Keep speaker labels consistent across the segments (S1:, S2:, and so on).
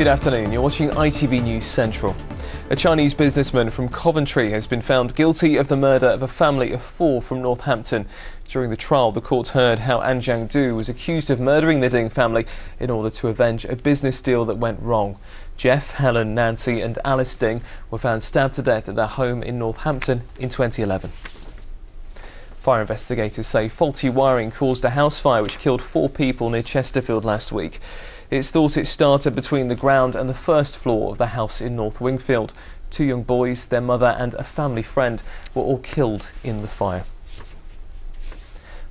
S1: Good afternoon, you're watching ITV News Central. A Chinese businessman from Coventry has been found guilty of the murder of a family of 4 from Northampton. During the trial, the court heard how An Jiangdu was accused of murdering the Ding family in order to avenge a business deal that went wrong. Jeff, Helen, Nancy and Alice Ding were found stabbed to death at their home in Northampton in 2011. Fire investigators say faulty wiring caused a house fire which killed 4 people near Chesterfield last week. It's thought it started between the ground and the first floor of the house in North Wingfield. 2 young boys, their mother and a family friend were all killed in the fire.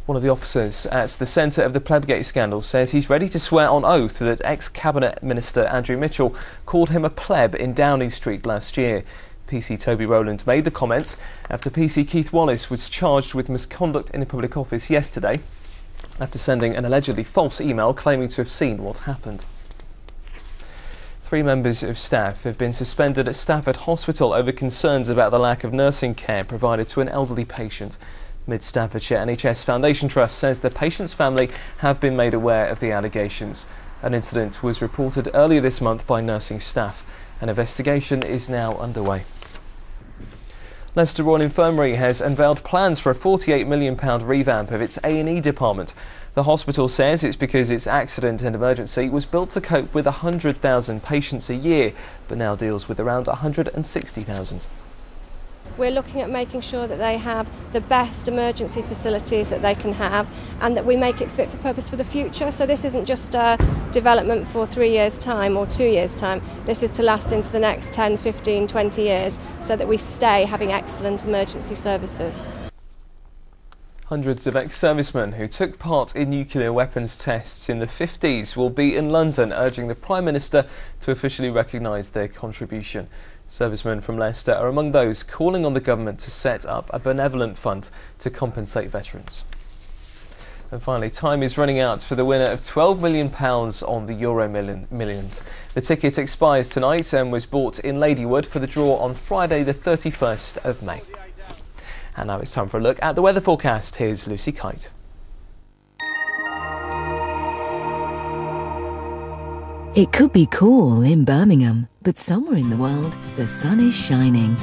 S1: One of the officers at the centre of the Plebgate scandal says he's ready to swear on oath that ex-Cabinet Minister Andrew Mitchell called him a pleb in Downing Street last year. PC Toby Rowland made the comments after PC Keith Wallace was charged with misconduct in a public office yesterday, after sending an allegedly false email claiming to have seen what happened. 3 members of staff have been suspended at Stafford Hospital over concerns about the lack of nursing care provided to an elderly patient. Mid Staffordshire NHS Foundation Trust says the patient's family have been made aware of the allegations. An incident was reported earlier this month by nursing staff. An investigation is now underway. Leicester Royal Infirmary has unveiled plans for a £48 million revamp of its A&E department. The hospital says it's because its accident and emergency was built to cope with 100,000 patients a year, but now deals with around 160,000.
S2: We're looking at making sure that they have the best emergency facilities that they can have and that we make it fit for purpose for the future. So this isn't just a development for 3 years' time or 2 years' time. This is to last into the next 10, 15, 20 years so that we stay having excellent emergency services.
S1: Hundreds of ex-servicemen who took part in nuclear weapons tests in the 50s will be in London urging the Prime Minister to officially recognise their contribution. Servicemen from Leicester are among those calling on the government to set up a benevolent fund to compensate veterans. And finally, time is running out for the winner of £12 million on the Euro Millions. The ticket expires tonight and was bought in Ladywood for the draw on Friday the 31st of May. And now it's time for a look at the weather forecast. Here's Lucy Kite.
S3: It could be cool in Birmingham, but somewhere in the world, the sun is shining.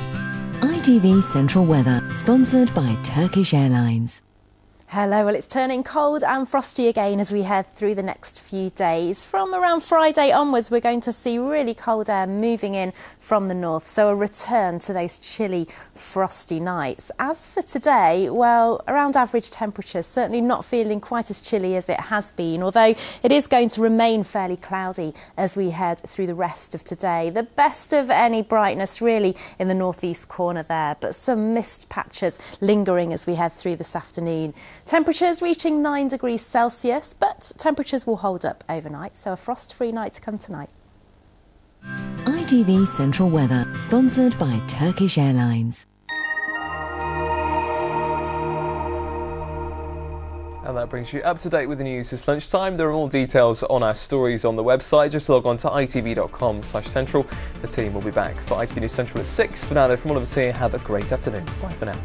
S3: ITV Central Weather, sponsored by Turkish Airlines.
S4: Hello, well it's turning cold and frosty again as we head through the next few days. From around Friday onwards we're going to see really cold air moving in from the north, so a return to those chilly, frosty nights. As for today, well, around average temperatures, certainly not feeling quite as chilly as it has been, although it is going to remain fairly cloudy as we head through the rest of today. The best of any brightness really in the northeast corner there, but some mist patches lingering as we head through this afternoon. Temperatures reaching 9 degrees Celsius, but temperatures will hold up overnight, so a frost-free night to come tonight.
S3: ITV Central Weather, sponsored by Turkish Airlines.
S1: And that brings you up to date with the news this lunchtime. There are more details on our stories on the website. Just log on to itv.com/central. The team will be back for ITV News Central at 6. For now, though, from all of us here, have a great afternoon. Bye for now.